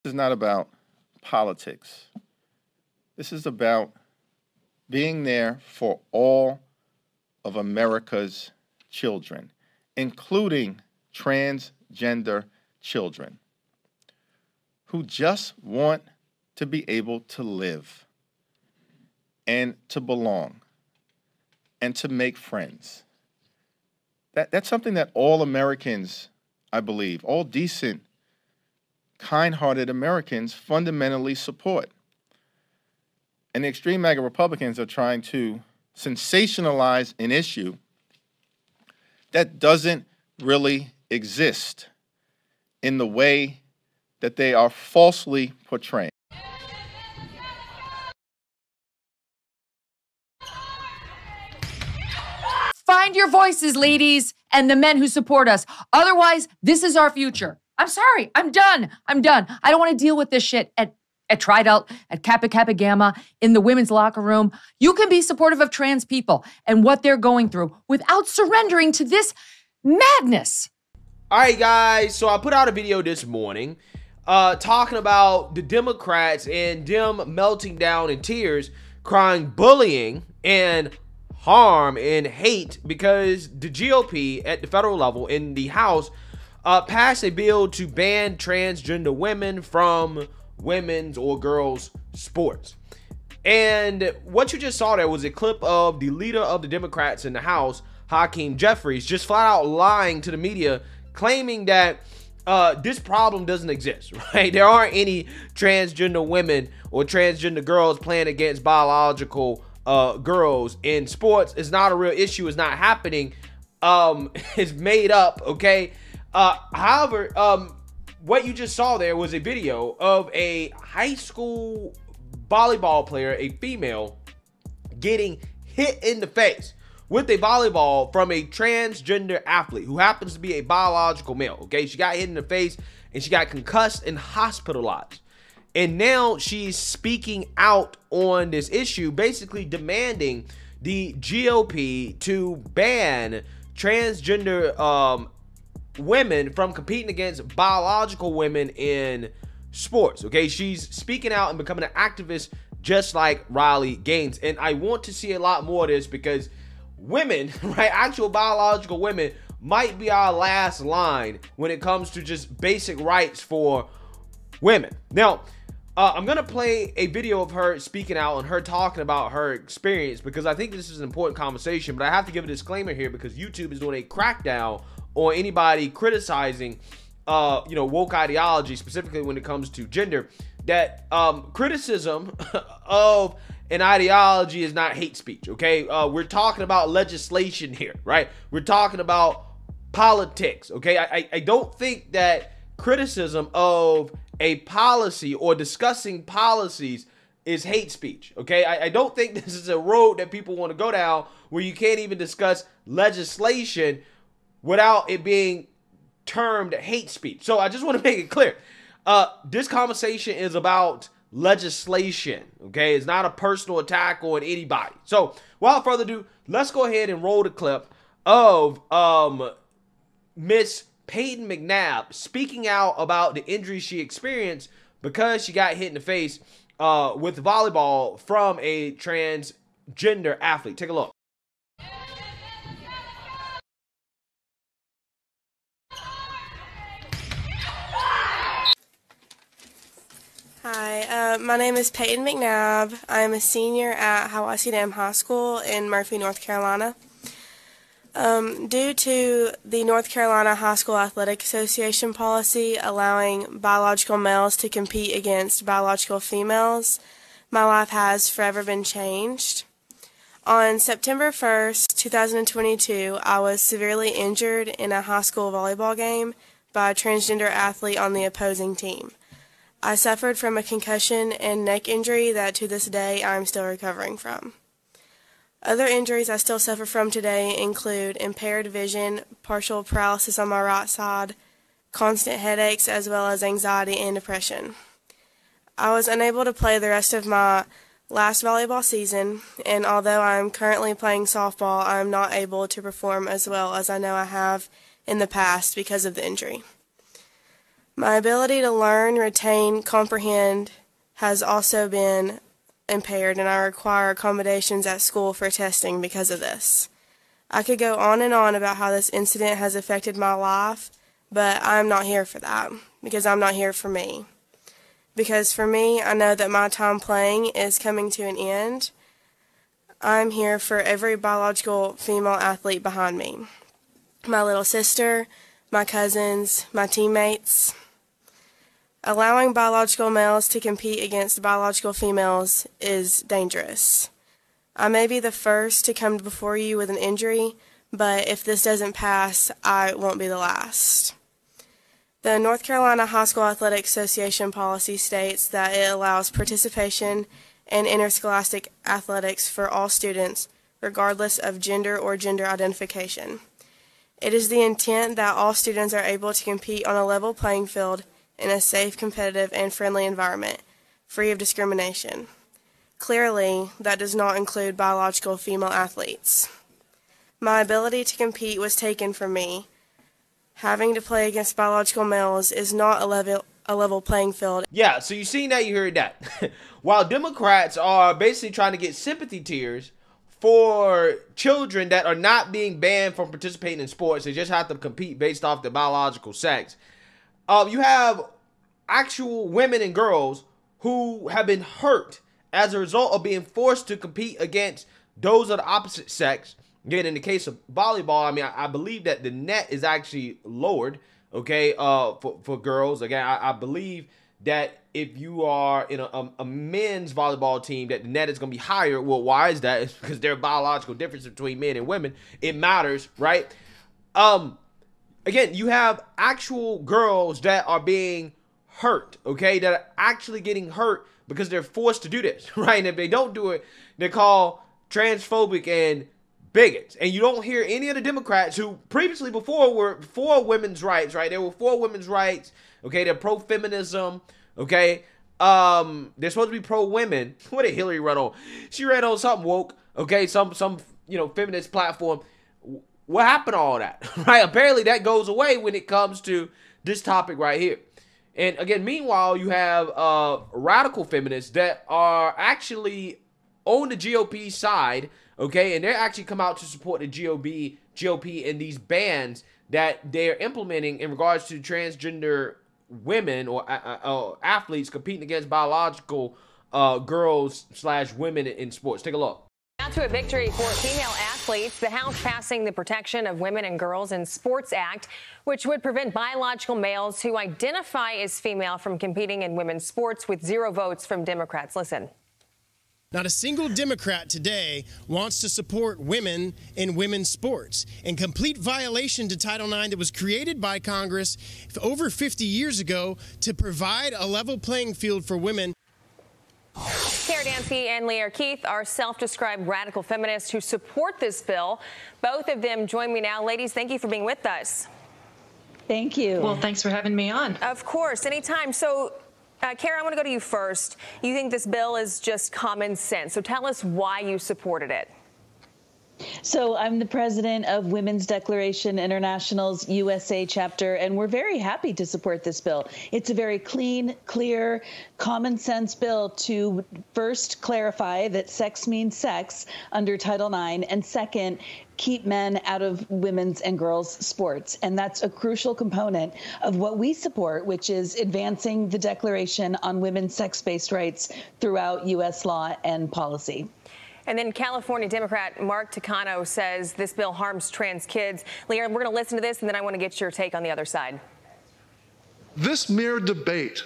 This is not about politics. This is about being there for all of America's children, including transgender children who just want to be able to live and to belong and to make friends. That's something that all Americans, I believe, all decent, kind-hearted Americans fundamentally support. And the extreme MAGA Republicans are trying to sensationalize an issue that doesn't really exist in the way that they are falsely portraying. Find your voices, ladies, and the men who support us. Otherwise, this is our future. I'm sorry. I'm done. I don't want to deal with this shit at Tri-Delt, at Kappa Kappa Gamma, in the women's locker room. You can be supportive of trans people and what they're going through without surrendering to this madness. All right, guys. So I put out a video this morning talking about the Democrats and them melting down in tears, crying bullying and harm and hate because the GOP at the federal level in the House passed a bill to ban transgender women from women's or girls' sports. And what you just saw there was a clip of the leader of the Democrats in the House, Hakeem Jeffries, just flat out lying to the media, claiming that this problem doesn't exist, right? There aren't any transgender women or transgender girls playing against biological girls in sports. It's not a real issue. It's not happening. It's made up, okay? However, what you just saw there was a video of a high school volleyball player, a female, getting hit in the face with a volleyball from a transgender athlete who happens to be a biological male, okay? She got hit in the face and she got concussed and hospitalized. And now she's speaking out on this issue, basically demanding the GOP to ban transgender women from competing against biological women in sports. Okay, she's speaking out and becoming an activist just like Riley Gaines. And I want to see a lot more of this because women, right, actual biological women might be our last line when it comes to just basic rights for women. Now, I'm going to play a video of her speaking out and her talking about her experience because I think this is an important conversation, but I have to give a disclaimer here because YouTube is doing a crackdown on anybody criticizing, woke ideology, specifically when it comes to gender, that criticism of an ideology is not hate speech, okay? We're talking about legislation here, right? We're talking about politics, okay? I don't think that criticism of a policy or discussing policies is hate speech, okay? I don't think this is a road that people want to go down where you can't even discuss legislation without it being termed hate speech. So I just want to make it clear. This conversation is about legislation, okay? It's not a personal attack on anybody. So without further ado, let's go ahead and roll the clip of Miss Peyton McNabb speaking out about the injury she experienced because she got hit in the face with volleyball from a transgender athlete. Take a look. Hi, my name is Peyton McNabb. I'm a senior at Hiwassee Dam High School in Murphy, North Carolina. Due to the North Carolina High School Athletic Association policy allowing biological males to compete against biological females, my life has forever been changed. On September 1st, 2022, I was severely injured in a high school volleyball game by a transgender athlete on the opposing team. I suffered from a concussion and neck injury that to this day I am still recovering from. Other injuries I still suffer from today include impaired vision, partial paralysis on my right side, constant headaches, as well as anxiety and depression. I was unable to play the rest of my last volleyball season, and although I am currently playing softball, I am not able to perform as well as I know I have in the past because of the injury. My ability to learn, retain, comprehend has also been impaired, and I require accommodations at school for testing because of this. I could go on and on about how this incident has affected my life, but I'm not here for that, because I'm not here for me. Because for me, I know that my time playing is coming to an end. I'm here for every biological female athlete behind me. My little sister, my cousins, my teammates. Allowing biological males to compete against biological females is dangerous. I may be the first to come before you with an injury, but if this doesn't pass, I won't be the last. The North Carolina High School Athletic Association policy states that it allows participation in interscholastic athletics for all students, regardless of gender or gender identification. It is the intent that all students are able to compete on a level playing field in a safe, competitive, and friendly environment, free of discrimination. Clearly, that does not include biological female athletes. My ability to compete was taken from me. Having to play against biological males is not a level playing field. Yeah, so you seen that, you heard that. While Democrats are basically trying to get sympathy tiers for children that are not being banned from participating in sports, they just have to compete based off their biological sex. You have actual women and girls who have been hurt as a result of being forced to compete against those of the opposite sex. Again, in the case of volleyball, I mean, I believe that the net is actually lowered, okay, for girls. Again, I believe that if you are in a men's volleyball team, that the net is going to be higher. Well, why is that? It's because there are biological differences between men and women. It matters, right? Again, you have actual girls that are being hurt, okay, that are actually getting hurt because they're forced to do this, right? And if they don't do it, they're called transphobic and bigots. And you don't hear any of the Democrats who previously before were for women's rights, right? They were for women's rights, okay? They're pro-feminism, okay? They're supposed to be pro-women. What did Hillary run on? She ran on something woke, okay? Some feminist platform. What happened to all that, right? Apparently that goes away when it comes to this topic right here. And again, meanwhile, you have radical feminists that are actually on the GOP side, okay? And they're actually come out to support the GOP in these bans that they're implementing in regards to transgender women or athletes competing against biological girls/women in sports. Take a look. Now to a victory for female athletes. The House passing the Protection of Women and Girls in Sports Act, which would prevent biological males who identify as female from competing in women's sports, with 0 votes from Democrats. Listen. Not a single Democrat today wants to support women in women's sports, in complete violation to Title IX that was created by Congress over 50 years ago to provide a level playing field for women. Kara Dansky and Leah Keith are self-described radical feminists who support this bill. Both of them join me now. Ladies, thank you for being with us. Thank you. Well, thanks for having me on. Of course, anytime. So, Kara, I want to go to you first. You think this bill is just common sense. So tell us why you supported it. So I'm the president of Women's Declaration International's USA chapter, and we're very happy to support this bill. It's a very clean, clear, common sense bill to first clarify that sex means sex under Title IX, and second, keep men out of women's and girls' sports. And that's a crucial component of what we support, which is advancing the Declaration on Women's Sex-Based Rights throughout U.S. law and policy. And then California Democrat Mark Takano says this bill harms trans kids. Leah, we're going to listen to this, and then I want to get your take on the other side. This mere debate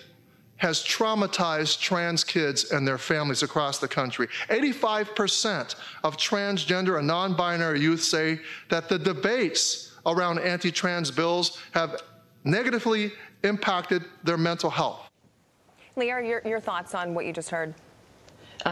has traumatized trans kids and their families across the country. 85% of transgender and non-binary youth say that the debates around anti-trans bills have negatively impacted their mental health. Leah, your thoughts on what you just heard?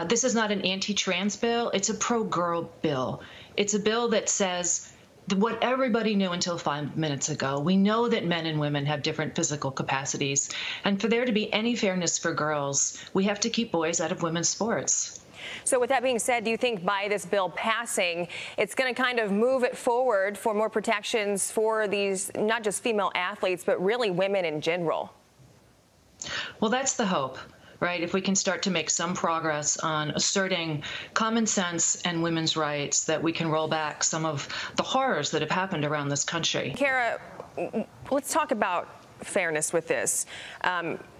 This is not an anti-trans bill. It's a pro-girl bill. It's a bill that says what everybody knew until 5 minutes ago. We know that men and women have different physical capacities. And for there to be any fairness for girls, we have to keep boys out of women's sports. So with that being said, do you think by this bill passing, it's going to kind of move it forward for more protections for these, not just female athletes, but really women in general? Well, that's the hope, right? If we can start to make some progress on asserting common sense and women's rights, that we can roll back some of the horrors that have happened around this country. Kara, let's talk about fairness with this.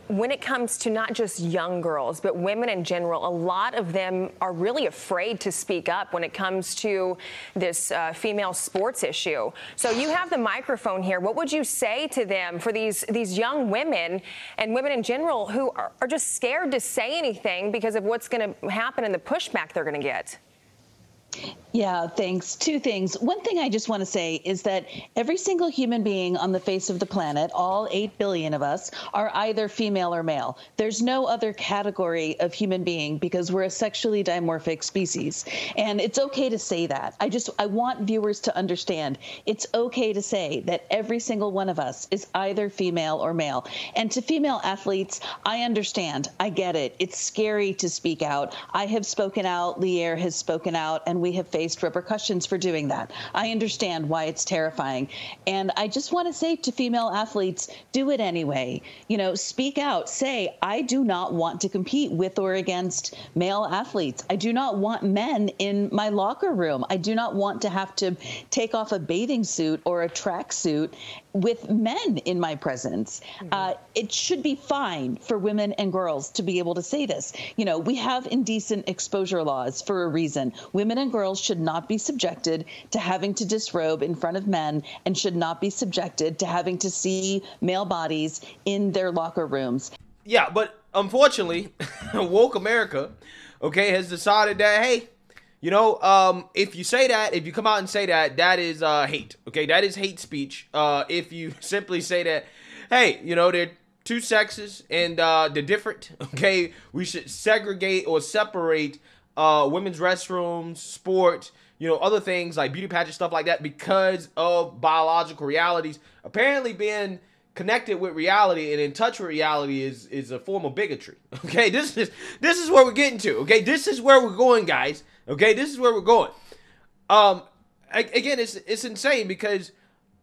When it comes to not just young girls, but women in general, a lot of them are really afraid to speak up when it comes to this female sports issue. So you have the microphone here. What would you say to them, for these young women and women in general who are just scared to say anything because of what's going to happen and the pushback they're going to get? Yeah, thanks. Two things. One thing I just want to say is that every single human being on the face of the planet, all 8 billion of us, are either female or male. There's no other category of human being because we're a sexually dimorphic species. And it's okay to say that. I want viewers to understand it's okay to say that every single one of us is either female or male. And to female athletes, I understand. I get it. It's scary to speak out. I have spoken out. Lear has spoken out, and we have faced repercussions for doing that. I understand why it's terrifying. And I just want to say to female athletes, do it anyway. You know, speak out. Say, I do not want to compete with or against male athletes. I do not want men in my locker room. I do not want to have to take off a bathing suit or a tracksuit with men in my presence. It should be fine for women and girls to be able to say this. You know, we have indecent exposure laws for a reason. Women and girls should not be subjected to having to disrobe in front of men and should not be subjected to having to see male bodies in their locker rooms. Yeah, but unfortunately, woke America, okay, has decided that, hey, you know, if you say that, if you come out and say that, that is hate, okay? That is hate speech. If you simply say that, hey, you know, they're two sexes and they're different, okay? We should segregate or separate women's restrooms, sport, you know, other things like beauty pageant, stuff like that, because of biological realities. Apparently being connected with reality and in touch with reality is a form of bigotry, okay? This is where we're getting to, okay? This is where we're going, guys, okay? This is where we're going. Again, it's insane because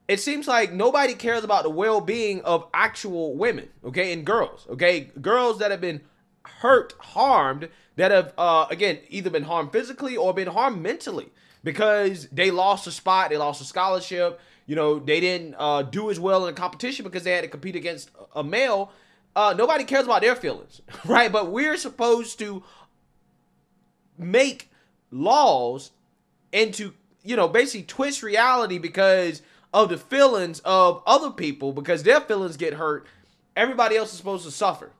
it seems like nobody cares about the well-being of actual women, okay, and girls, okay? Girls that have been hurt, harmed, that have, again, either been harmed physically or been harmed mentally because they lost a spot, they lost a scholarship, you know, they didn't do as well in the competition because they had to compete against a male. Nobody cares about their feelings, right? But we're supposed to make laws and to, you know, basically twist reality because of the feelings of other people, because their feelings get hurt. Everybody else is supposed to suffer.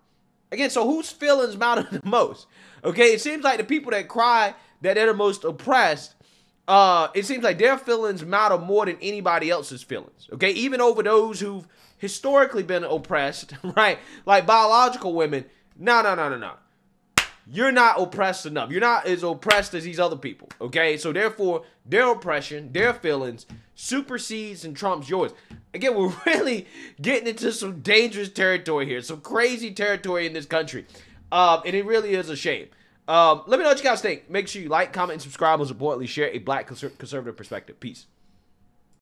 Again, so whose feelings matter the most? Okay, it seems like the people that cry that they're the most oppressed, it seems like their feelings matter more than anybody else's feelings. Okay, even over those who've historically been oppressed, right? Like biological women. No. You're not oppressed enough. You're not as oppressed as these other people. Okay, so therefore, their oppression, their feelings supersedes and trumps yours. Again, we're really getting into some dangerous territory here, some crazy territory in this country. And it really is a shame. Let me know what you guys think. Make sure you like, comment, and subscribe. Most importantly, share a black conservative perspective. Peace.